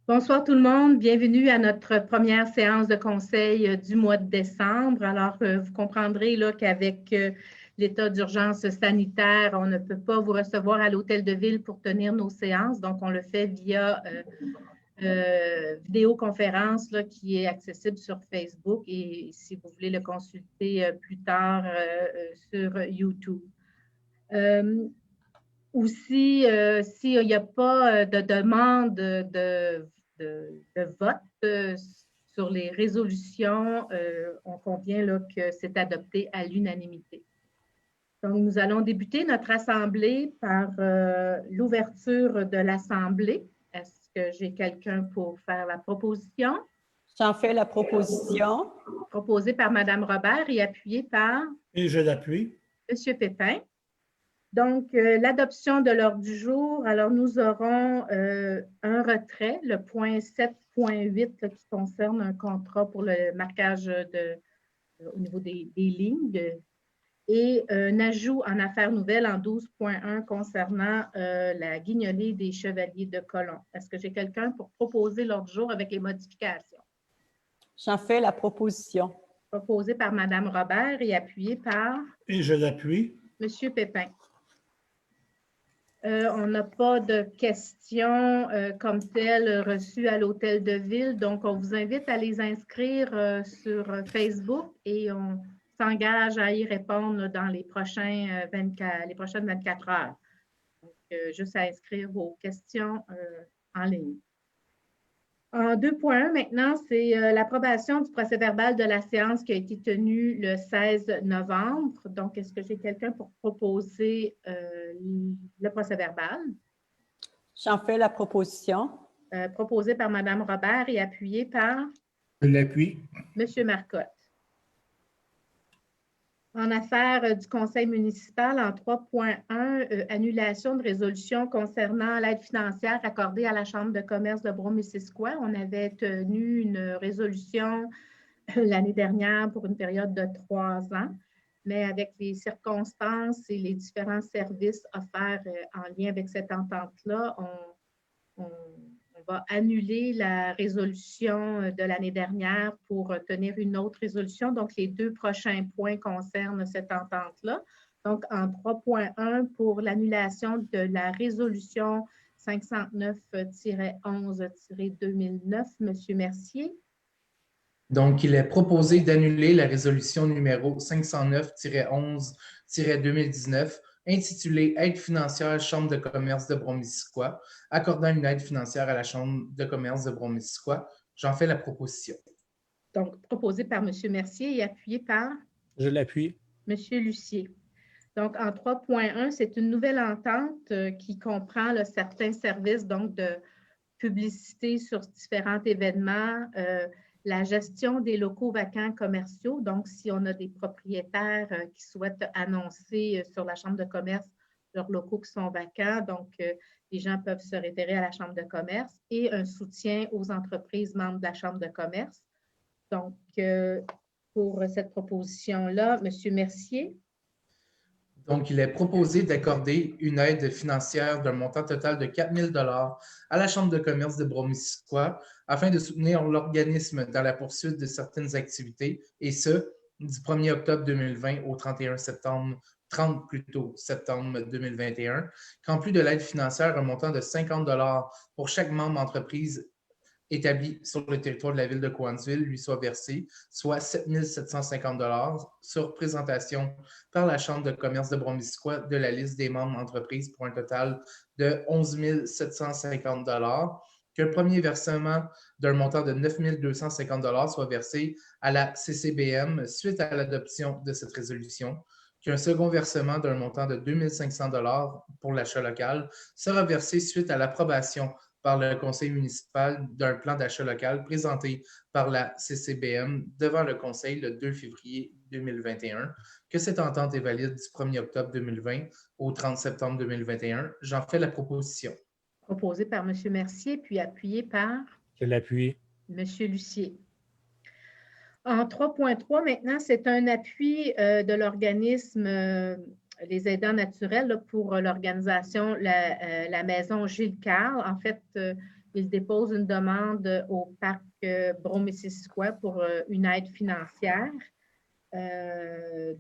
Bonsoir tout le monde, bienvenue à notre première séance de conseil du mois de décembre. Alors, vous comprendrez là qu'avec l'état d'urgence sanitaire, on ne peut pas vous recevoir à l'hôtel de ville pour tenir nos séances. Donc, on le fait via vidéoconférence là, qui est accessible sur Facebook et si vous voulez le consulter plus tard sur YouTube. Aussi, s'il n'y a pas de demande de vote sur les résolutions, on convient là, que c'est adopté à l'unanimité. Donc, nous allons débuter notre assemblée par l'ouverture de l'assemblée. Est-ce que j'ai quelqu'un pour faire la proposition? J'en fais la proposition. Proposée par Mme Robert et appuyée par Et je l'appuie. M. Pépin. Donc, l'adoption de l'ordre du jour. Alors, nous aurons un retrait, le point 7.8 qui concerne un contrat pour le marquage au niveau des lignes et un ajout en affaires nouvelles en 12.1 concernant la guignolée des chevaliers de Colomb. Est-ce que j'ai quelqu'un pour proposer l'ordre du jour avec les modifications? J'en fais la proposition. Proposée par Mme Robert et appuyée par Et je l'appuie. M. Pépin. On n'a pas de questions comme telles reçues à l'hôtel de ville, donc on vous invite à les inscrire sur Facebook et on s'engage à y répondre dans les prochaines 24 heures. Donc, juste à inscrire vos questions en ligne. En 2.1, maintenant, c'est l'approbation du procès-verbal de la séance qui a été tenue le 16 novembre. Donc, est-ce que j'ai quelqu'un pour proposer le procès-verbal? J'en fais la proposition. Proposé par Mme Robert et appuyé par Je l'appuie. M. Marcotte. En affaires du conseil municipal, en 3.1, annulation de résolution concernant l'aide financière accordée à la Chambre de commerce de Brome-Missisquoi. On avait tenu une résolution l'année dernière pour une période de 3 ans, mais avec les circonstances et les différents services offerts en lien avec cette entente-là, on va annuler la résolution de l'année dernière pour tenir une autre résolution. Donc, les deux prochains points concernent cette entente-là. Donc, en 3.1, pour l'annulation de la résolution 509-11-2009, M. Mercier. Donc, il est proposé d'annuler la résolution numéro 509-11-2019 intitulée « Aide financière Chambre de commerce de Brome-Missisquoi », accordant une aide financière à la Chambre de commerce de Brome-Missisquoi. J'en fais la proposition. Donc, proposé par M. Mercier et appuyé par? Je l'appuie. M. Lucier. Donc, en 3.1, c'est une nouvelle entente qui comprend là, certains services donc, de publicité sur différents événements, la gestion des locaux vacants commerciaux. Donc, si on a des propriétaires qui souhaitent annoncer sur la Chambre de commerce leurs locaux qui sont vacants, donc les gens peuvent se référer à la Chambre de commerce et un soutien aux entreprises membres de la Chambre de commerce. Donc, pour cette proposition-là, M. Mercier. Donc, il est proposé d'accorder une aide financière d'un montant total de 4 000 $ à la Chambre de commerce de Brome-Missisquoi afin de soutenir l'organisme dans la poursuite de certaines activités, et ce, du 1er octobre 2020 au 30 septembre 2021, qu'en plus de l'aide financière, un montant de 50 $ pour chaque membre d'entreprise établi sur le territoire de la ville de Cowansville lui soit versé, soit 7 750 $ sur présentation par la Chambre de commerce de Brome-Missisquoi de la liste des membres d'entreprise pour un total de 11 750 $, qu'un premier versement d'un montant de 9 250 $ soit versé à la CCBM suite à l'adoption de cette résolution, qu'un second versement d'un montant de 2 500 $ pour l'achat local sera versé suite à l'approbation par le conseil municipal d'un plan d'achat local présenté par la CCBM devant le conseil le 2 février 2021, que cette entente est valide du 1er octobre 2020 au 30 septembre 2021. J'en fais la proposition. Proposé par M. Mercier, puis appuyé par? Je l'appuie. M. Lucier. En 3.3, maintenant, c'est un appui de l'organisme Les aidants naturels là, pour l'organisation la Maison Gilles Carle. En fait, il dépose une demande au parc Brome-Missisquoi pour une aide financière.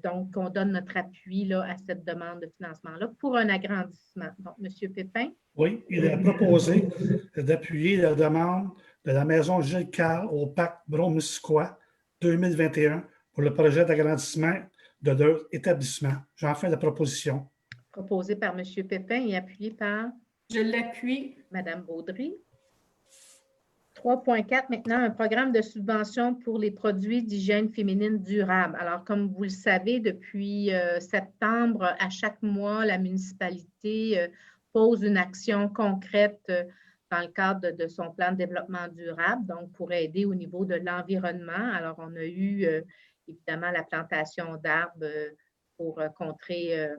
Donc, on donne notre appui là, à cette demande de financement-là pour un agrandissement. Donc, M. Pépin. Oui, il a proposé d'appuyer la demande de la maison Gilles Carle au parc Brome-Missisquoi 2021 pour le projet d'agrandissement de leur établissement. J'en fais la proposition. Proposé par M. Pépin et appuyé par Je l'appuie. Mme Baudry. 3.4, maintenant, un programme de subvention pour les produits d'hygiène féminine durable. Alors, comme vous le savez, depuis septembre, à chaque mois, la municipalité pose une action concrète dans le cadre de son plan de développement durable, donc pour aider au niveau de l'environnement. Alors, on a eu évidemment la plantation d'arbres pour contrer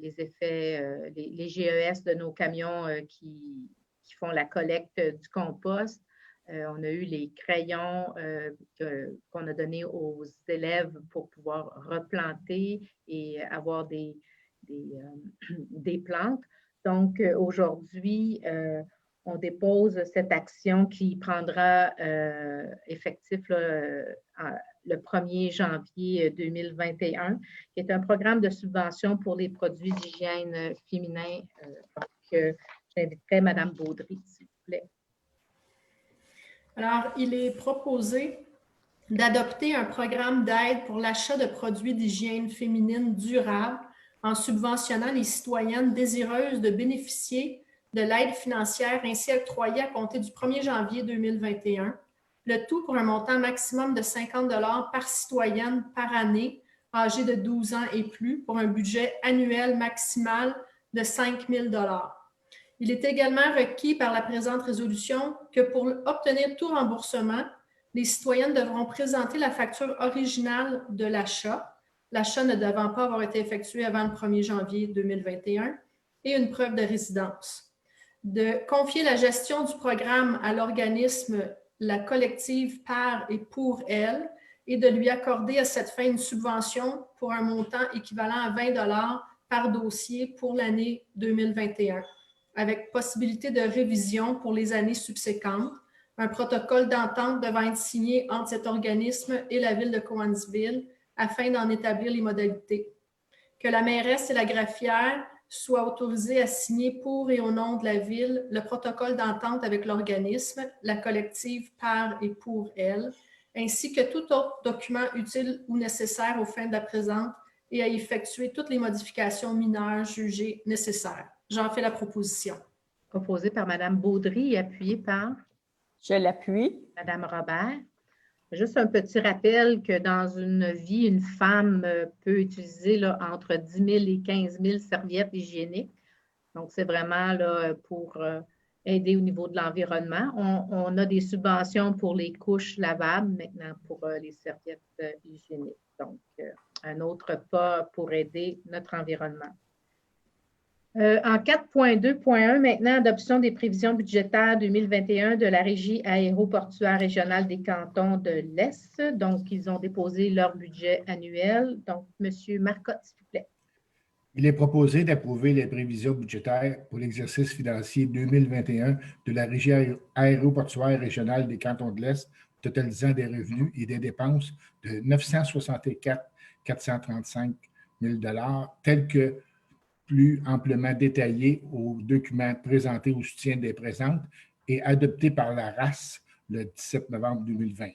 les effets, les GES de nos camions qui font la collecte du compost. On a eu les crayons qu'on a donnés aux élèves pour pouvoir replanter et avoir des plantes. Donc, aujourd'hui, on dépose cette action qui prendra effectif le 1er janvier 2021, qui est un programme de subvention pour les produits d'hygiène féminin. Donc, j'inviterai Mme Baudry, s'il vous plaît. Alors, il est proposé d'adopter un programme d'aide pour l'achat de produits d'hygiène féminine durable en subventionnant les citoyennes désireuses de bénéficier de l'aide financière ainsi octroyée à compter du 1er janvier 2021, le tout pour un montant maximum de 50 $ par citoyenne par année âgée de 12 ans et plus pour un budget annuel maximal de 5 000 $. Il est également requis par la présente résolution que pour obtenir tout remboursement, les citoyennes devront présenter la facture originale de l'achat ne devant pas avoir été effectué avant le 1er janvier 2021, et une preuve de résidence. De confier la gestion du programme à l'organisme La Collective par et pour elle et de lui accorder à cette fin une subvention pour un montant équivalent à 20 $ par dossier pour l'année 2021, avec possibilité de révision pour les années subséquentes, un protocole d'entente devant être signé entre cet organisme et la ville de Cowansville afin d'en établir les modalités. Que la mairesse et la greffière soient autorisées à signer pour et au nom de la ville le protocole d'entente avec l'organisme, la collective par et pour elle, ainsi que tout autre document utile ou nécessaire aux fins de la présente et à effectuer toutes les modifications mineures jugées nécessaires. J'en fais la proposition. Proposé par Mme Baudry et appuyé par Je l'appuie. Mme Robert. Juste un petit rappel que dans une vie, une femme peut utiliser là, entre 10 000 et 15 000 serviettes hygiéniques. Donc, c'est vraiment là, pour aider au niveau de l'environnement. On a des subventions pour les couches lavables maintenant pour les serviettes hygiéniques. Donc, un autre pas pour aider notre environnement. En 4.2.1, maintenant, adoption des prévisions budgétaires 2021 de la Régie aéroportuaire régionale des cantons de l'Est. Donc, ils ont déposé leur budget annuel. Donc, M. Marcotte, s'il vous plaît. Il est proposé d'approuver les prévisions budgétaires pour l'exercice financier 2021 de la Régie aéroportuaire régionale des cantons de l'Est, totalisant des revenus et des dépenses de 964 435 000 $, tels que plus amplement détaillé aux documents présentés au soutien des présentes et adoptés par la RAS le 17 novembre 2020.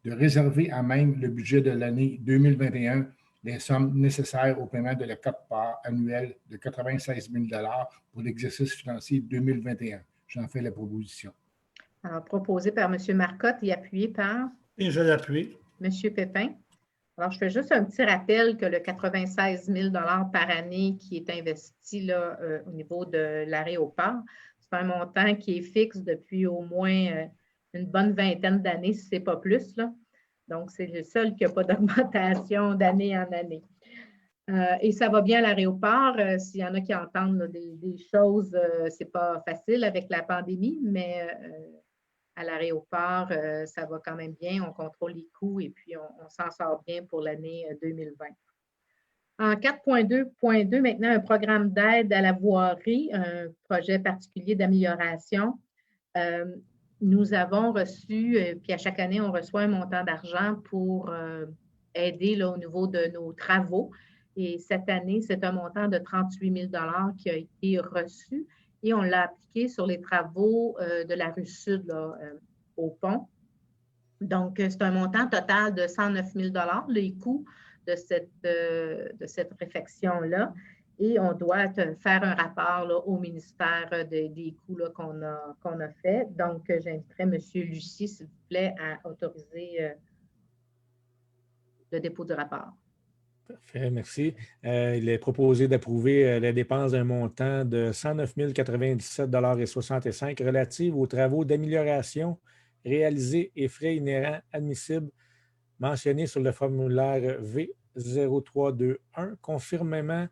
De réserver à même le budget de l'année 2021 les sommes nécessaires au paiement de la quote-part annuelle de 96 000 $ pour l'exercice financier 2021. J'en fais la proposition. Alors, proposé par M. Marcotte et appuyé par? Et je l'appuie. M. Pépin. Alors, je fais juste un petit rappel que le 96 000 $ par année qui est investi là, au niveau de l'aéroport, c'est un montant qui est fixe depuis au moins une bonne vingtaine d'années, si ce n'est pas plus, là. Donc, c'est le seul qui n'a pas d'augmentation d'année en année. Et ça va bien à l'aéroport. S'il y en a qui entendent là, des choses, ce n'est pas facile avec la pandémie, mais à l'aéroport, ça va quand même bien. On contrôle les coûts et puis on s'en sort bien pour l'année 2020. En 4.2.2, maintenant, un programme d'aide à la voirie, un projet particulier d'amélioration. Nous avons reçu, puis à chaque année, on reçoit un montant d'argent pour aider là, au niveau de nos travaux. Et cette année, c'est un montant de 38 000 qui a été reçu et on l'a appliqué sur les travaux de la rue Sud là, au pont. Donc, c'est un montant total de 109 000 les coûts de cette réfection-là. Et on doit faire un rapport là, au ministère des coûts qu'on a fait. Donc, j'inviterai M. Lucie, s'il vous plaît, à autoriser le dépôt du rapport. Parfait, merci. Il est proposé d'approuver les dépenses d'un montant de 109 097,65 relatives aux travaux d'amélioration réalisés et frais inhérents admissibles mentionnés sur le formulaire V0321, conformément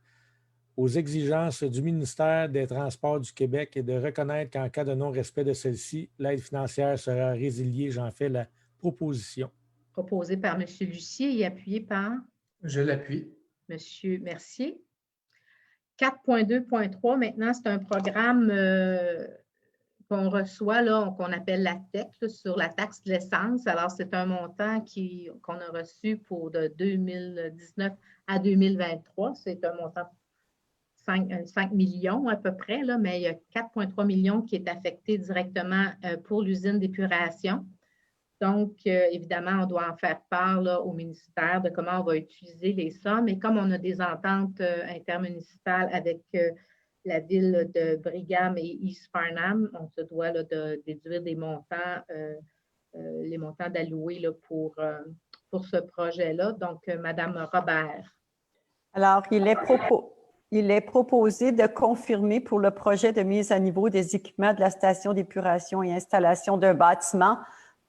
aux exigences du ministère des Transports du Québec et de reconnaître qu'en cas de non-respect de celle-ci, l'aide financière sera résiliée. J'en fais la proposition. Proposé par M. Lucier et appuyé par Je l'appuie. M. Mercier. 4.2.3, maintenant, c'est un programme qu'on reçoit, là, qu'on appelle la TEC, là, sur la taxe de l'essence. Alors, c'est un montant qu'on a reçu pour de 2019 à 2023. C'est un montant de 5 millions à peu près, là, mais il y a 4,3 millions qui est affecté directement pour l'usine d'épuration. Donc, évidemment, on doit en faire part là, au ministère de comment on va utiliser les sommes. Et comme on a des ententes intermunicipales avec la ville de Brigham et East Farnham, on se doit là, de déduire des montants, les montants d'alloués là, pour ce projet-là. Donc, Mme Robert. Alors, il est proposé de confirmer pour le projet de mise à niveau des équipements de la station d'épuration et installation d'un bâtiment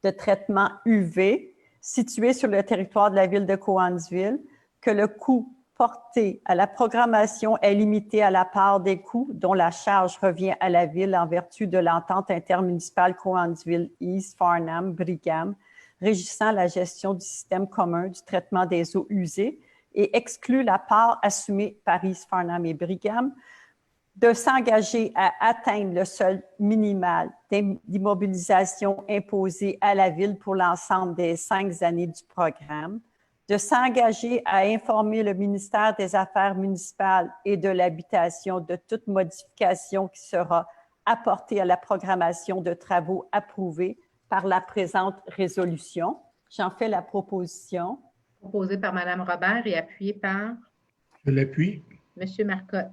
de traitement UV situé sur le territoire de la ville de Cowansville, que le coût porté à la programmation est limité à la part des coûts dont la charge revient à la ville en vertu de l'entente intermunicipale Cowansville East Farnham Brigham régissant la gestion du système commun du traitement des eaux usées et exclut la part assumée par East Farnham et Brigham de s'engager à atteindre le seuil minimal d'immobilisation imposé à la Ville pour l'ensemble des 5 années du programme, de s'engager à informer le ministère des Affaires municipales et de l'Habitation de toute modification qui sera apportée à la programmation de travaux approuvés par la présente résolution. J'en fais la proposition. Proposé par Mme Robert et appuyé par Je l'appuie. M. Marcotte.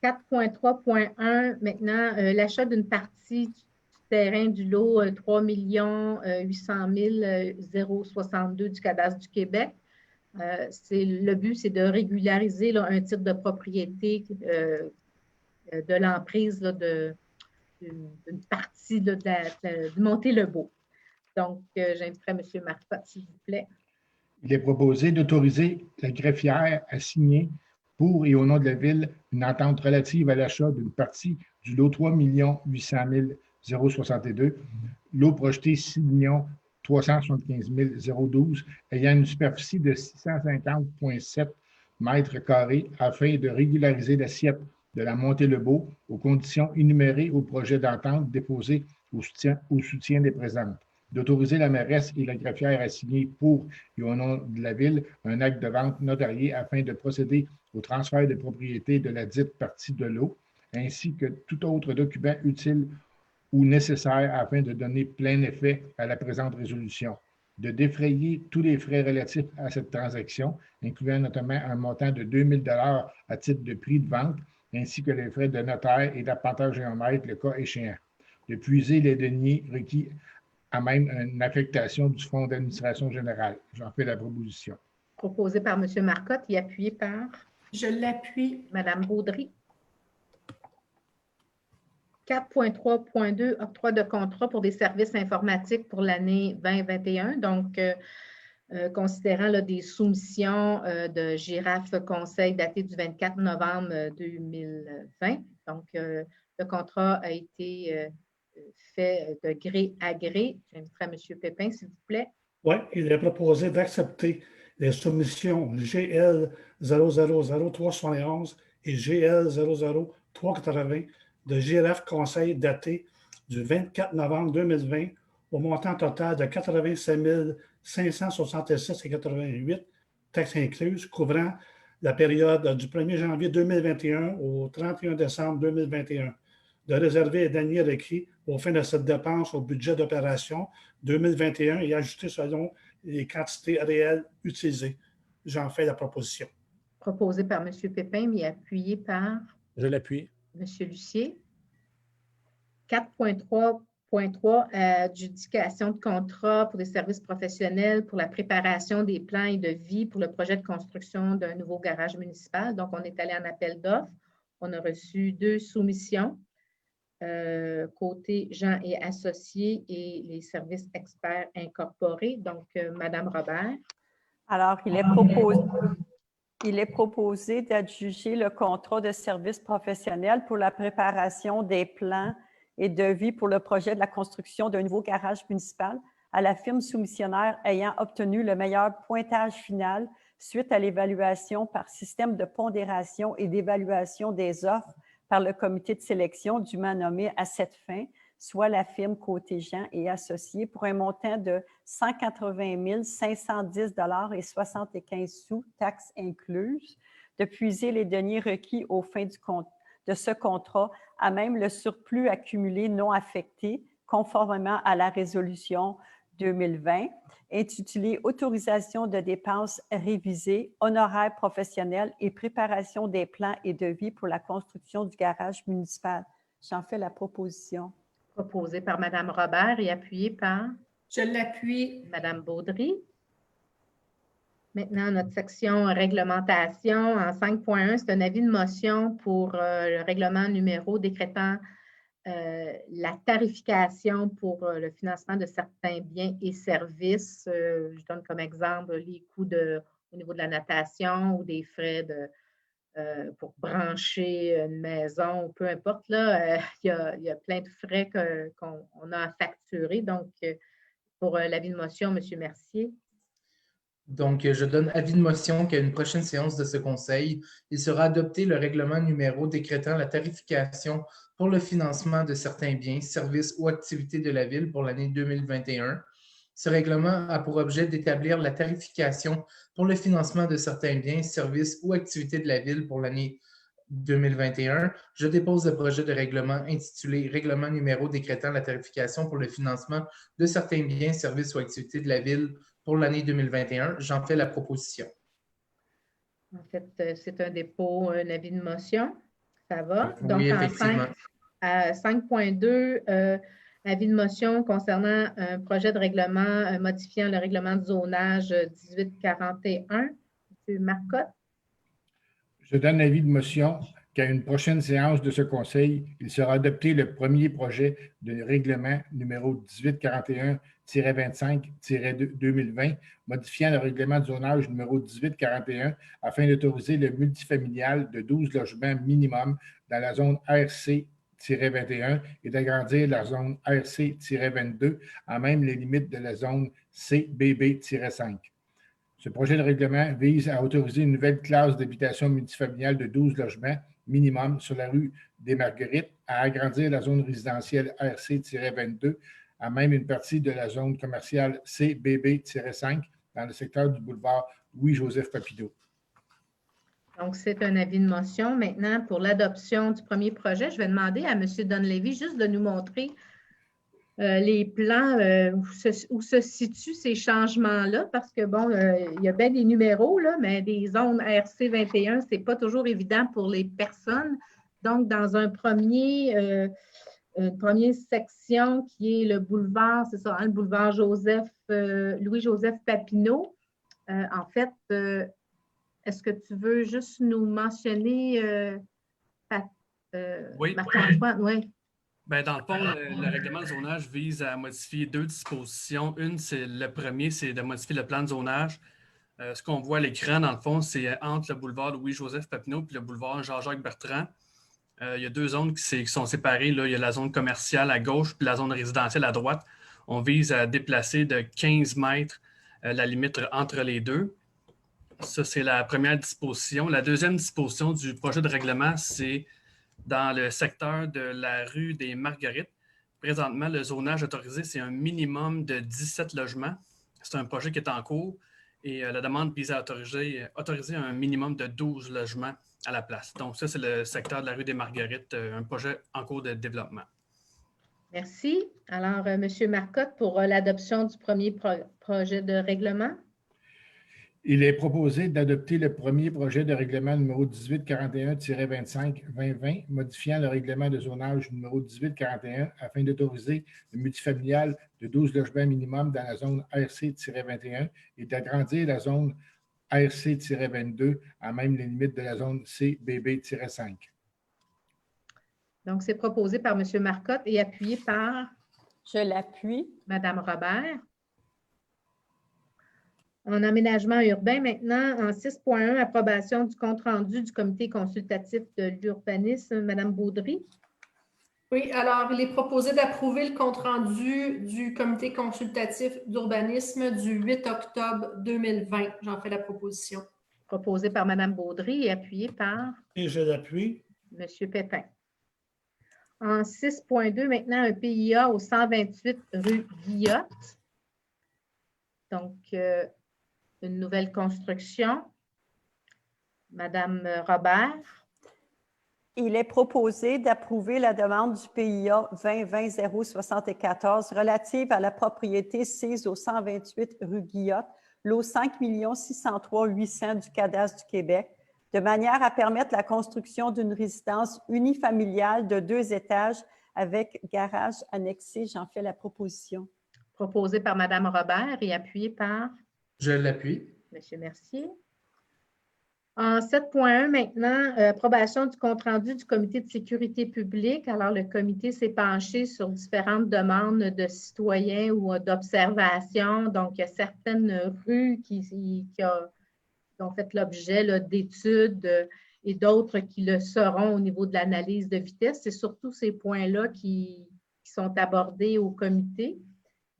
4.3.1, maintenant, l'achat d'une partie du terrain du lot 3 800 062 du cadastre du Québec. Le but, c'est de régulariser là, un titre de propriété de l'emprise d'une partie de Monté-le-Beau. Donc, j'inviterai M. Marcotte, s'il vous plaît. Il est proposé d'autoriser la greffière à signer pour et au nom de la Ville une entente relative à l'achat d'une partie du lot 3 800 062, lot projeté 6 375 012, ayant une superficie de 650,7 mètres carrés afin de régulariser l'assiette de la Monté-le-Beau aux conditions énumérées au projet d'entente déposé au soutien des présentes. D'autoriser la mairesse et la greffière à signer pour et au nom de la Ville un acte de vente notarié afin de procéder au transfert de propriété de la dite partie de l'eau, ainsi que tout autre document utile ou nécessaire afin de donner plein effet à la présente résolution, de défrayer tous les frais relatifs à cette transaction, incluant notamment un montant de 2 000 $ à titre de prix de vente, ainsi que les frais de notaire et d'appenteur géomètre, le cas échéant, de puiser les deniers requis à même une affectation du Fonds d'administration générale. J'en fais la proposition. Proposé par M. Marcotte et appuyé par Je l'appuie. Mme Baudry. 4.3.2, octroi de contrat pour des services informatiques pour l'année 2021. Donc, considérant là, des soumissions de Girafe Conseil daté du 24 novembre 2020. Donc, le contrat a été fait de gré à gré. J'inviterai M. Pépin, s'il vous plaît. Oui, il est proposé d'accepter les soumissions GL 000371 et GL 00380 de Girafe Conseil daté du 24 novembre 2020 au montant total de 85 566,88 taxes incluses, couvrant la période du 1er janvier 2021 au 31 décembre 2021, de réserver les deniers requis aux fins de cette dépense au budget d'opération 2021 et ajusté selon les quantités réelles utilisées. J'en fais la proposition. Proposé par M. Pépin, mais appuyé par Je l'appuie. M. Lucier. 4.3.3, adjudication de contrat pour des services professionnels pour la préparation des plans et de vie pour le projet de construction d'un nouveau garage municipal. Donc, on est allé en appel d'offres. On a reçu 2 soumissions, côté Jean et Associés et les services experts incorporés. Donc, Mme Robert. Alors, il est proposé d'adjuger le contrat de service professionnel pour la préparation des plans et devis pour le projet de la construction d'un nouveau garage municipal à la firme soumissionnaire ayant obtenu le meilleur pointage final suite à l'évaluation par système de pondération et d'évaluation des offres par le comité de sélection dûment nommé à cette fin, soit la firme Côté Jean et Associés, pour un montant de 180 510,75 $, taxes incluses, de puiser les deniers requis aux fins de ce contrat à même le surplus accumulé non affecté, conformément à la résolution 2020, intitulée « Autorisation de dépenses révisées, honoraires professionnels et préparation des plans et devis pour la construction du garage municipal ». J'en fais la proposition. Proposé par Mme Robert et appuyé par Je l'appuie. Mme Baudry. Maintenant, notre section réglementation en 5.1, c'est un avis de motion pour le règlement numéro décrétant la tarification pour le financement de certains biens et services. Je donne comme exemple les coûts au niveau de la natation ou des frais pour brancher une maison, ou peu importe. Là, il y a plein de frais qu'on a à facturer. Donc, pour l'avis de motion, M. Mercier. Donc, je donne avis de motion qu'à une prochaine séance de ce Conseil, il sera adopté le règlement numéro décrétant la tarification pour le financement de certains biens, services ou activités de la Ville pour l'année 2021. Ce règlement a pour objet d'établir la tarification pour le financement de certains biens, services ou activités de la Ville pour l'année 2021. Je dépose le projet de règlement intitulé « Règlement numéro décrétant la tarification pour le financement de certains biens, services ou activités de la Ville pour l'année 2021. » J'en fais la proposition. En fait, c'est un dépôt, un avis de motion. Ça va? Oui, donc, effectivement. À 5.2, avis de motion concernant un projet de règlement modifiant le règlement de zonage 1841. M. Marcotte. Je donne l'avis de motion qu'à une prochaine séance de ce Conseil, il sera adopté le premier projet de règlement numéro 1841-25-2020, modifiant le règlement de zonage numéro 1841 afin d'autoriser le multifamilial de 12 logements minimum dans la zone RC-21 et d'agrandir la zone RC-22 à même les limites de la zone CBB-5. Ce projet de règlement vise à autoriser une nouvelle classe d'habitation multifamiliale de 12 logements minimum sur la rue des Marguerites, à agrandir la zone résidentielle RC-22 à même une partie de la zone commerciale CBB-5 dans le secteur du boulevard Louis-Joseph Papineau. Donc, c'est un avis de motion. Maintenant, pour l'adoption du premier projet, je vais demander à M. Dunleavy juste de nous montrer les plans où se situent ces changements-là, parce que, bon, il y a bien des numéros, là, mais des zones RC21, ce n'est pas toujours évident pour les personnes. Donc, dans une première section qui est le boulevard, c'est ça, hein, le boulevard Louis-Joseph Papineau, en fait, est-ce que tu veux juste nous mentionner, oui. Marc-Antoine? Oui. Bien, dans le fond, le règlement de zonage vise à modifier 2 dispositions. Le premier, c'est de modifier le plan de zonage. Ce qu'on voit à l'écran, dans le fond, c'est entre le boulevard Louis-Joseph Papineau et le boulevard Jean-Jacques Bertrand. Il y a 2 zones qui sont séparées. Là. Il y a la zone commerciale à gauche puis la zone résidentielle à droite. On vise à déplacer de 15 mètres la limite entre les deux. Ça, c'est la première disposition. La deuxième disposition du projet de règlement, c'est dans le secteur de la rue des Marguerites, présentement, le zonage autorisé, c'est un minimum de 17 logements. C'est un projet qui est en cours et la demande vise à autoriser un minimum de 12 logements à la place. Donc, ça, c'est le secteur de la rue des Marguerites, un projet en cours de développement. Merci. Alors, M. Marcotte, pour l'adoption du premier projet de règlement. Il est proposé d'adopter le premier projet de règlement numéro 1841-25-2020, modifiant le règlement de zonage numéro 1841 afin d'autoriser le multifamilial de 12 logements minimum dans la zone RC-21 et d'agrandir la zone RC-22 à même les limites de la zone CBB-5. Donc, c'est proposé par M. Marcotte et appuyé par Je l'appuie. Mme Robert. En aménagement urbain, maintenant, en 6.1, approbation du compte-rendu du comité consultatif de l'urbanisme. Mme Baudry. Oui, alors il est proposé d'approuver le compte-rendu du comité consultatif d'urbanisme du 8 octobre 2020. J'en fais la proposition. Proposé par Mme Baudry et appuyé par Et je l'appuie. M. Pépin. En 6.2, maintenant, un PIA au 128 rue Guillotte. Donc, une nouvelle construction. Madame Robert. Il est proposé d'approuver la demande du PIA 2020-074 relative à la propriété sise au 128 rue Guillotte, lot 5 603 800 du cadastre du Québec, de manière à permettre la construction d'une résidence unifamiliale de 2 étages avec garage annexé. J'en fais la proposition. Proposé par Mme Robert et appuyé par Je l'appuie. M. Mercier. En 7.1, maintenant, approbation du compte-rendu du comité de sécurité publique. Alors, le comité s'est penché sur différentes demandes de citoyens ou d'observation. Donc, il y a certaines rues qui ont fait l'objet d'études et d'autres qui le seront au niveau de l'analyse de vitesse. C'est surtout ces points-là qui sont abordés au comité.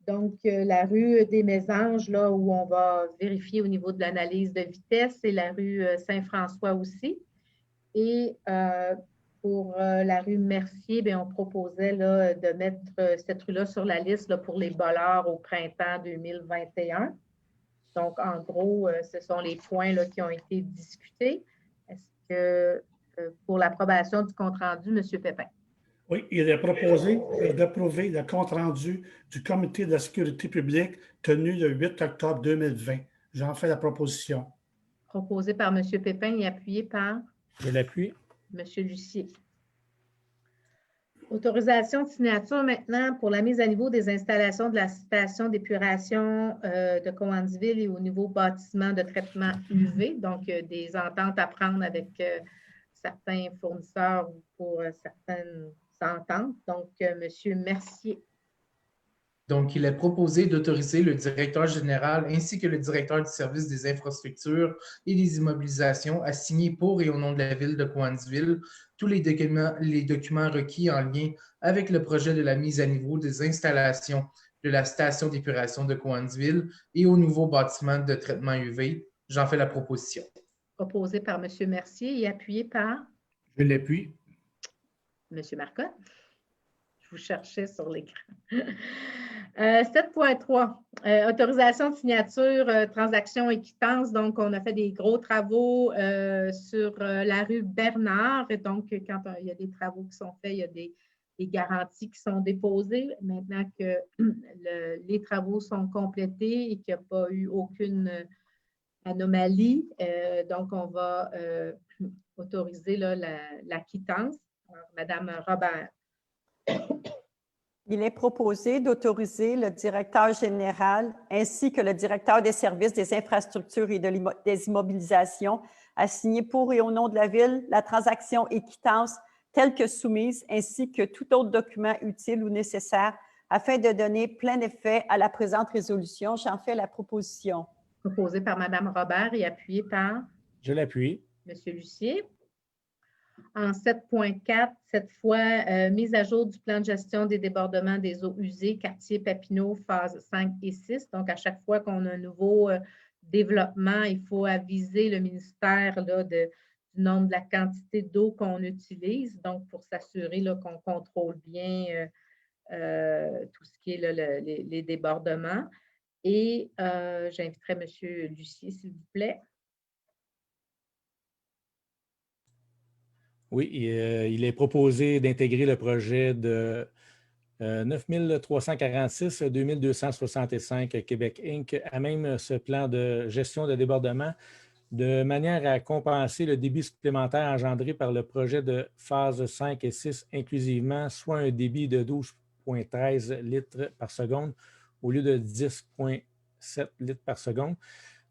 Donc, la rue des Mésanges, là où on va vérifier au niveau de l'analyse de vitesse, et la rue Saint-François aussi. Et pour la rue Mercier, bien, on proposait là, de mettre cette rue-là sur la liste là, pour les bollards au printemps 2021. Donc, en gros, ce sont les points là, qui ont été discutés. Est-ce que pour l'approbation du compte-rendu, M. Pépin? Oui, il est proposé d'approuver le compte-rendu du comité de la sécurité publique tenu le 8 octobre 2020. J'en fais la proposition. Proposé par M. Pépin et appuyé par Je l'appuie. M. Lucier. Autorisation de signature maintenant pour la mise à niveau des installations de la station d'épuration de Cowansville et au niveau bâtiment de traitement UV. Donc, des ententes à prendre avec certains fournisseurs pour certaines ententes. Donc, M. Mercier. Donc, il est proposé d'autoriser le directeur général ainsi que le directeur du service des infrastructures et des immobilisations à signer pour et au nom de la ville de Cowansville tous les documents requis en lien avec le projet de la mise à niveau des installations de la station d'épuration de Cowansville et au nouveau bâtiment de traitement UV. J'en fais la proposition. Proposé par M. Mercier et appuyé par Je l'appuie. M. Marcotte. Je vous cherchais sur l'écran. 7.3, autorisation de signature, transaction et quittance. Donc, on a fait des gros travaux sur la rue Bernard. Et donc, quand il y a des travaux qui sont faits, il y a des garanties qui sont déposées. Maintenant que les travaux sont complétés et qu'il n'y a pas eu aucune anomalie, donc on va autoriser là, la quittance. Alors, Madame Robert. Il est proposé d'autoriser le directeur général ainsi que le directeur des services des infrastructures et des immobilisations à signer pour et au nom de la Ville la transaction et quittance telle que soumise ainsi que tout autre document utile ou nécessaire afin de donner plein effet à la présente résolution. J'en fais la proposition. Proposé par Mme Robert et appuyé par Je l'appuie. M. Lucier. En 7.4, cette fois, mise à jour du plan de gestion des débordements des eaux usées, quartier Papineau, phase 5 et 6. Donc, à chaque fois qu'on a un nouveau développement, il faut aviser le ministère là, du nombre de la quantité d'eau qu'on utilise, donc pour s'assurer qu'on contrôle bien tout ce qui est là, les débordements. Et j'inviterai M. Lucier, s'il vous plaît. Oui, il est proposé d'intégrer le projet de 9346 2265 Québec Inc. à même ce plan de gestion de débordement de manière à compenser le débit supplémentaire engendré par le projet de phase 5 et 6 inclusivement, soit un débit de 12,13 litres par seconde au lieu de 10,7 litres par seconde,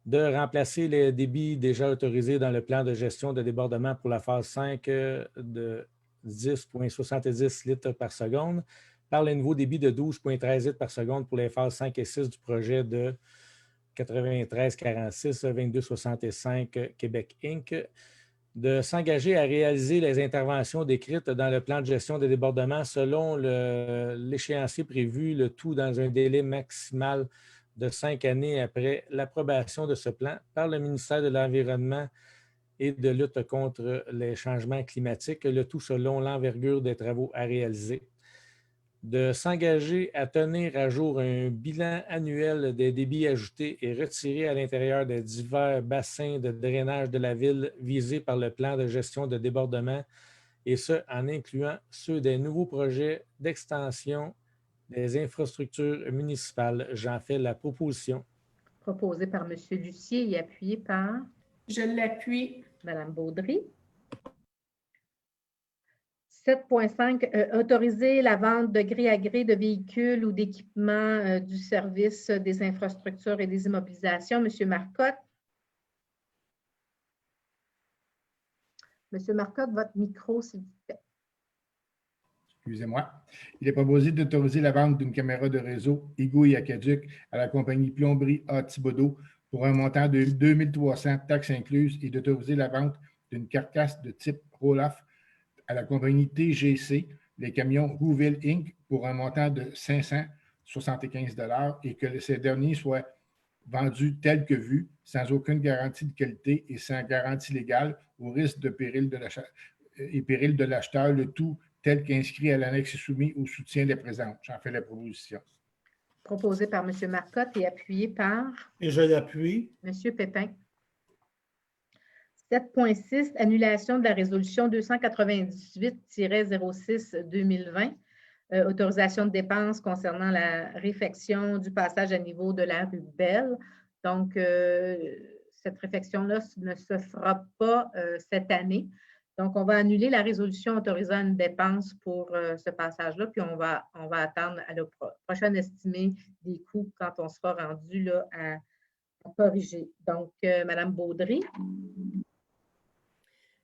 de remplacer les débits déjà autorisés dans le plan de gestion de débordement pour la phase 5 de 10,70 litres par seconde par le nouveau débit de 12,13 litres par seconde pour les phases 5 et 6 du projet de 9346 2265 Québec Inc., de s'engager à réaliser les interventions décrites dans le plan de gestion des débordements selon l'échéancier prévu, le tout dans un délai maximal de 5 années après l'approbation de ce plan par le ministère de l'Environnement et de lutte contre les changements climatiques, le tout selon l'envergure des travaux à réaliser. De s'engager à tenir à jour un bilan annuel des débits ajoutés et retirés à l'intérieur des divers bassins de drainage de la ville visés par le plan de gestion de débordement, et ce, en incluant ceux des nouveaux projets d'extension des infrastructures municipales. J'en fais la proposition. Proposé par M. Lucier et appuyé par Je l'appuie. Mme Baudry. 7.5, autoriser la vente de gré à gré de véhicules ou d'équipements du service des infrastructures et des immobilisations. M. Marcotte. M. Marcotte, votre micro, s'il vous plaît. Excusez-moi. Il est proposé d'autoriser la vente d'une caméra de réseau Igouille Aqueduc à la compagnie Plomberie A. Thibodeau pour un montant de 2300 taxes incluses et d'autoriser la vente d'une carcasse de type Rollaf à la compagnie TGC, les camions Rouville Inc. pour un montant de 575 $ et que ces derniers soient vendus tels que vus, sans aucune garantie de qualité et sans garantie légale, au risque de péril de l'acheteur, le tout tel qu'inscrit à l'annexe soumis au soutien des présentes. J'en fais la proposition. Proposé par M. Marcotte et appuyé par Et je l'appuie. M. Pépin. 7.6, annulation de la résolution 298-06-2020, autorisation de dépenses concernant la réfection du passage à niveau de la rue Belle. Donc, cette réfection-là ne se fera pas cette année. Donc, on va annuler la résolution autorisant une dépense pour ce passage-là, puis on va attendre à la prochaine estimée des coûts quand on sera rendu là, à corriger. Donc, Mme Baudry.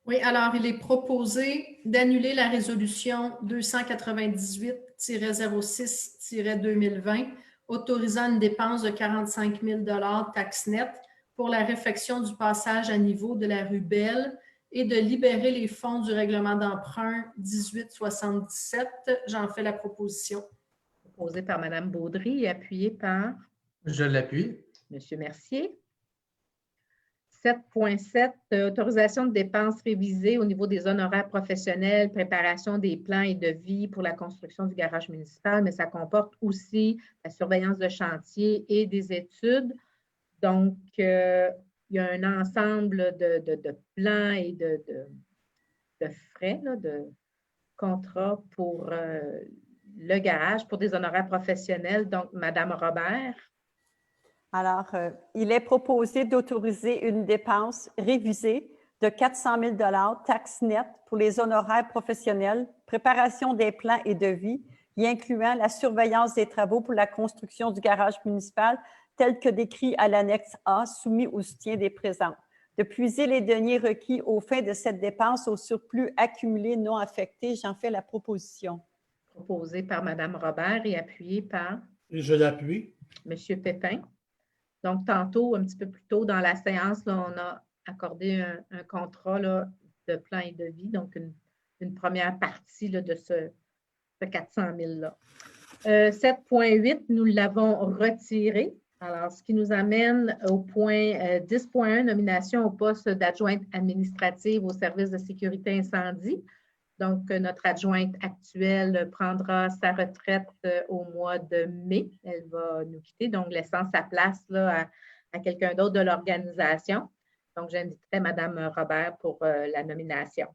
Oui, alors il est proposé d'annuler la résolution 298-06-2020 autorisant une dépense de 45 000 $ taxe nette pour la réfection du passage à niveau de la rue Belle et de libérer les fonds du règlement d'emprunt 1877. J'en fais la proposition. Proposé par Mme Baudry et appuyé par Je l'appuie. M. Mercier. 7.7, autorisation de dépenses révisées au niveau des honoraires professionnels, préparation des plans et devis pour la construction du garage municipal, mais ça comporte aussi la surveillance de chantier et des études. Donc, il y a un ensemble de plans et de frais, là, de contrats pour le garage, pour des honoraires professionnels. Donc, Mme Robert. Alors, il est proposé d'autoriser une dépense révisée de 400 000 $ taxe nette pour les honoraires professionnels, préparation des plans et devis, y incluant la surveillance des travaux pour la construction du garage municipal, tel que décrit à l'annexe A, soumis au soutien des présentes, de puiser les deniers requis aux fins de cette dépense au surplus accumulé non affecté. J'en fais la proposition. Proposé par Mme Robert et appuyé par Et je l'appuie. M. Pépin. Donc, tantôt, un petit peu plus tôt dans la séance, là, on a accordé un contrat là, de plan et devis, donc une première partie là, de ce 400 000-là. 7.8, nous l'avons retiré. Alors, ce qui nous amène au point 10.1, nomination au poste d'adjointe administrative au service de sécurité incendie. Donc, notre adjointe actuelle prendra sa retraite au mois de mai. Elle va nous quitter, donc laissant sa place là, à quelqu'un d'autre de l'organisation. Donc, j'inviterai Mme Robert pour la nomination.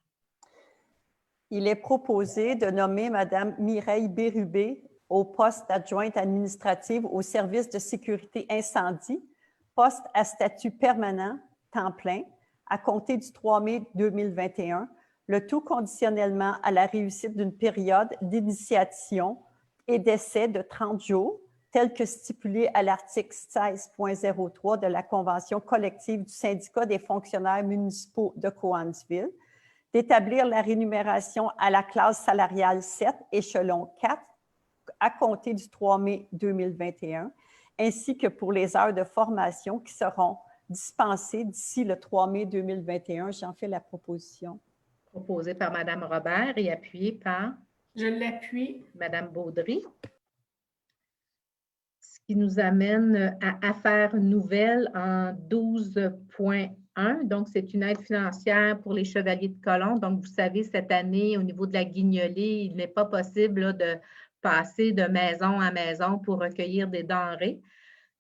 Il est proposé de nommer Mme Mireille Bérubé au poste d'adjointe administrative au service de sécurité incendie, poste à statut permanent, temps plein, à compter du 3 mai 2021, le tout conditionnellement à la réussite d'une période d'initiation et d'essai de 30 jours, tel que stipulé à l'article 16.03 de la Convention collective du syndicat des fonctionnaires municipaux de Cowansville, d'établir la rémunération à la classe salariale 7, échelon 4, à compter du 3 mai 2021, ainsi que pour les heures de formation qui seront dispensées d'ici le 3 mai 2021. J'en fais la proposition. Proposée par Mme Robert et appuyée par Je l'appuie. Mme Baudry. Ce qui nous amène à Affaires nouvelles en 12.1. Donc, c'est une aide financière pour les chevaliers de colon. Donc, vous savez, cette année, au niveau de la guignolée, il n'est pas possible là, de passer de maison à maison pour recueillir des denrées.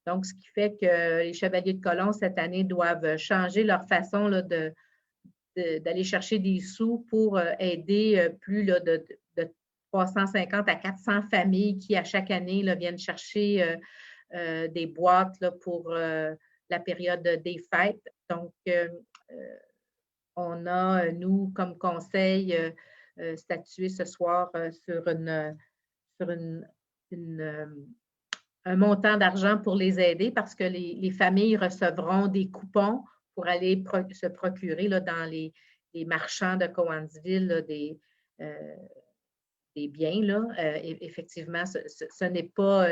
Donc, ce qui fait que les chevaliers de colon, cette année, doivent changer leur façon là, d'aller chercher des sous pour aider plus là, de 350 à 400 familles qui, à chaque année, là, viennent chercher des boîtes là, pour la période des fêtes. Donc, on a, nous, comme conseil, statué ce soir sur un montant d'argent pour les aider parce que les familles recevront des coupons pour aller se procurer là, dans les marchands de Cowansville là, des biens. Là. Effectivement, ce n'est pas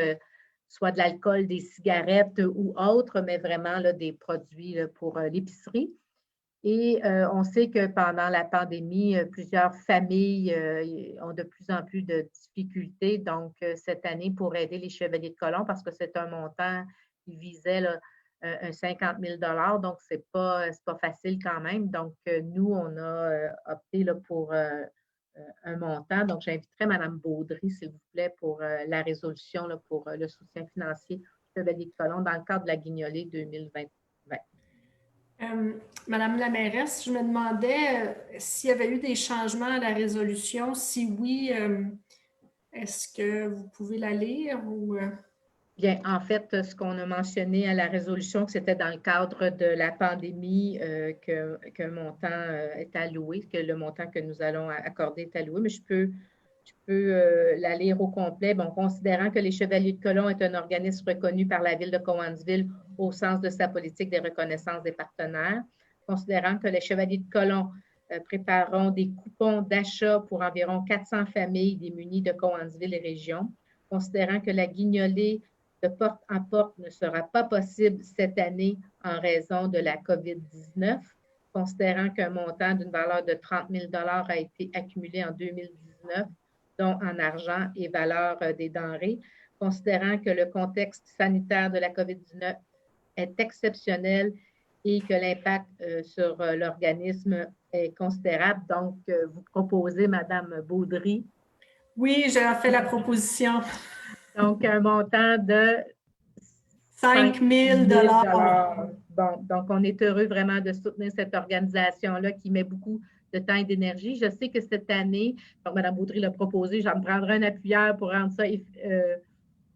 soit de l'alcool, des cigarettes ou autre, mais vraiment là, des produits là, pour l'épicerie. Et on sait que pendant la pandémie, plusieurs familles ont de plus en plus de difficultés. Donc, cette année, pour aider les chevaliers de colon, parce que c'est un montant qui visait là, un 50 000 $, donc ce n'est pas facile quand même. Donc, nous, on a opté là, pour un montant. Donc, j'inviterai Mme Baudry, s'il vous plaît, pour la résolution là, pour le soutien financier aux chevaliers de colon dans le cadre de la guignolée 2020. Madame la mairesse, je me demandais s'il y avait eu des changements à la résolution. Si oui, est-ce que vous pouvez la lire ou… Bien, en fait, ce qu'on a mentionné à la résolution, que c'était dans le cadre de la pandémie qu'un montant est alloué, que le montant que nous allons accorder est alloué, mais je peux la lire au complet. Bon, considérant que les Chevaliers de colon est un organisme reconnu par la Ville de Cowansville au sens de sa politique des reconnaissances des partenaires, considérant que les Chevaliers de colon prépareront des coupons d'achat pour environ 400 familles démunies de Cowansville et région, considérant que la guignolée de porte en porte ne sera pas possible cette année en raison de la COVID-19, considérant qu'un montant d'une valeur de 30 000 $ a été accumulé en 2019, dont en argent et valeur des denrées, considérant que le contexte sanitaire de la COVID-19 est exceptionnel et que l'impact sur l'organisme est considérable. Donc, vous proposez, Mme Baudry. Oui, j'ai fait la proposition. Donc, un montant de 5 000 $. Bon, donc, on est heureux vraiment de soutenir cette organisation-là qui met beaucoup de temps et d'énergie. Je sais que cette année, donc Mme Baudry l'a proposé, j'en prendrai un appuyeur pour rendre ça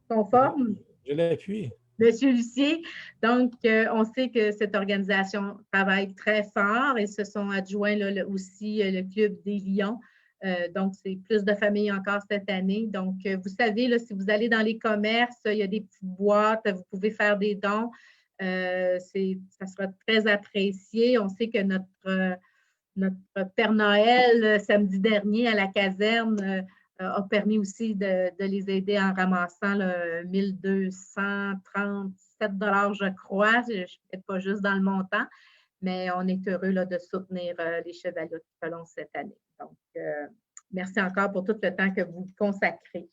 conforme. Je l'appuie. Monsieur Lucier, donc on sait que cette organisation travaille très fort et se sont adjoints là, aussi le Club des Lions. Donc, c'est plus de familles encore cette année. Donc, vous savez, là, si vous allez dans les commerces, il y a des petites boîtes, vous pouvez faire des dons. Ça sera très apprécié. On sait que notre Père Noël, samedi dernier, à la caserne, a permis aussi de les aider en ramassant 1 237 $, je crois. Je ne suis peut-être pas juste dans le montant, mais on est heureux là, de soutenir les Chevaliers de colon cette année. Donc, merci encore pour tout le temps que vous consacrez.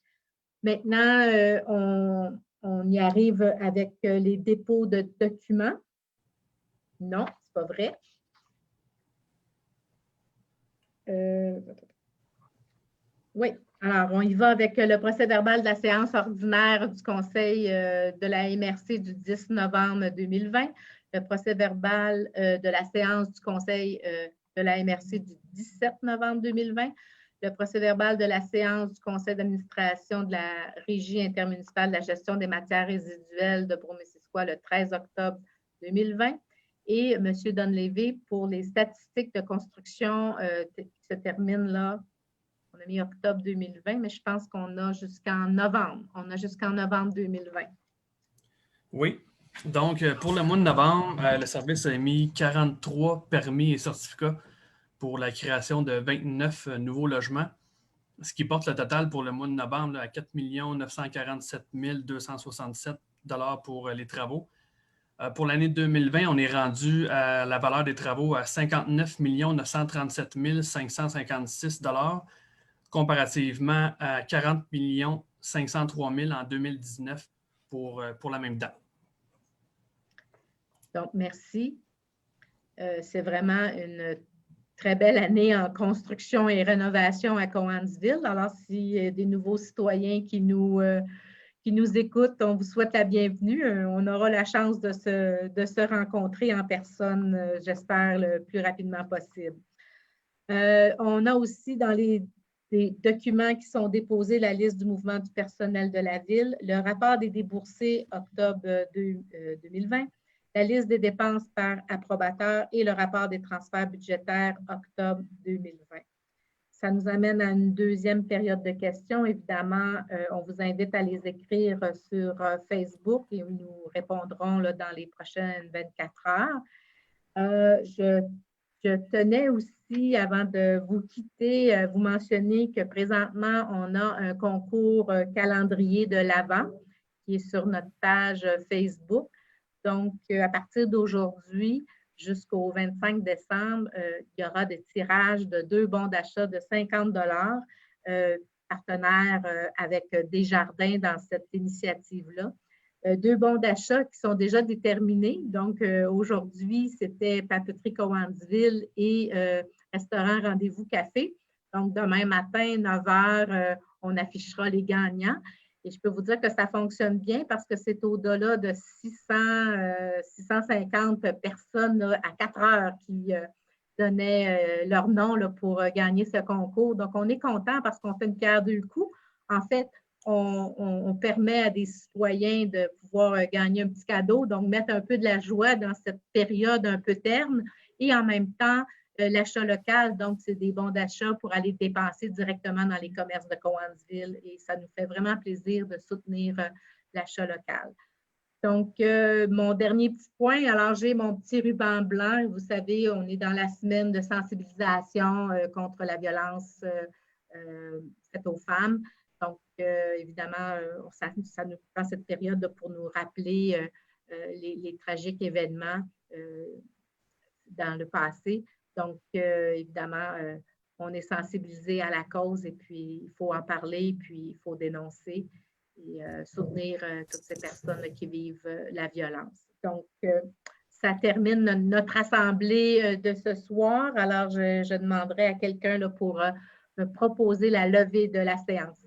Maintenant, on y arrive avec les dépôts de documents. Non, ce n'est pas vrai. Oui, alors on y va avec le procès-verbal de la séance ordinaire du Conseil de la MRC du 10 novembre 2020, le procès-verbal de la séance du Conseil de la MRC du 17 novembre 2020, le procès-verbal de la séance du Conseil d'administration de la Régie intermunicipale de la gestion des matières résiduelles de Brome-Missisquoi le 13 octobre 2020 et M. Dunleavy pour les statistiques de construction qui se terminent là. On a mis octobre 2020, mais je pense qu'on a jusqu'en novembre. On a jusqu'en novembre 2020. Oui. Donc, pour le mois de novembre, le service a émis 43 permis et certificats pour la création de 29 nouveaux logements, ce qui porte le total pour le mois de novembre à 4 947 267 $ pour les travaux. Pour l'année 2020, on est rendu à la valeur des travaux à 59 937 556 $, comparativement à 40 503 000 en 2019 pour la même date. Donc, merci. C'est vraiment une très belle année en construction et rénovation à Cowansville. Alors, s'il y a des nouveaux citoyens qui nous écoutent, on vous souhaite la bienvenue. On aura la chance de se rencontrer en personne, j'espère, le plus rapidement possible. On a aussi dans les documents qui sont déposés la liste du mouvement du personnel de la Ville, le rapport des déboursés octobre 2020, la liste des dépenses par approbateur et le rapport des transferts budgétaires octobre 2020. Ça nous amène à une deuxième période de questions. Évidemment, on vous invite à les écrire sur Facebook et nous répondrons là, dans les prochaines 24 heures. Je tenais aussi, avant de vous quitter, vous mentionner que présentement, on a un concours calendrier de l'Avent qui est sur notre page Facebook. Donc, à partir d'aujourd'hui jusqu'au 25 décembre, il y aura des tirages de 2 bons d'achat de 50 $, partenaires avec Desjardins dans cette initiative-là. 2 bons d'achat qui sont déjà déterminés. Donc, aujourd'hui, c'était Papeterie Cowansville et Restaurant Rendez-vous Café. Donc, demain matin, 9 h, on affichera les gagnants. Et je peux vous dire que ça fonctionne bien parce que c'est au-delà de 650 personnes là, à 4 heures qui donnaient leur nom là, pour gagner ce concours. Donc, on est content parce qu'on fait une pierre deux coups. En fait, on permet à des citoyens de pouvoir gagner un petit cadeau, donc mettre un peu de la joie dans cette période un peu terne et en même temps, l'achat local, donc c'est des bons d'achat pour aller dépenser directement dans les commerces de Cowansville et ça nous fait vraiment plaisir de soutenir l'achat local. Donc, mon dernier petit point, alors j'ai mon petit ruban blanc. Vous savez, on est dans la semaine de sensibilisation contre la violence faite aux femmes. Donc, évidemment, ça nous prend cette période pour nous rappeler les tragiques événements dans le passé. Donc, évidemment, on est sensibilisé à la cause et puis il faut en parler, puis il faut dénoncer et soutenir toutes ces personnes qui vivent la violence. Donc, ça termine notre assemblée de ce soir. Alors, je demanderai à quelqu'un pour me proposer la levée de la séance.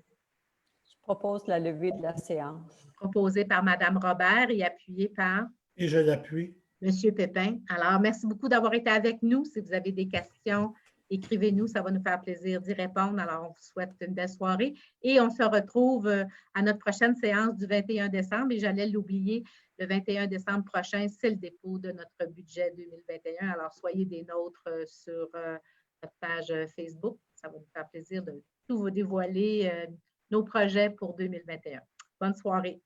Je propose la levée de la séance. Proposée par Mme Robert et appuyée par... Et je l'appuie. Monsieur Pépin. Alors, merci beaucoup d'avoir été avec nous. Si vous avez des questions, écrivez-nous, ça va nous faire plaisir d'y répondre. Alors, on vous souhaite une belle soirée et on se retrouve à notre prochaine séance du 21 décembre. Et j'allais l'oublier, le 21 décembre prochain, c'est le dépôt de notre budget 2021. Alors, soyez des nôtres sur notre page Facebook. Ça va nous faire plaisir de tout vous dévoiler, nos projets pour 2021. Bonne soirée.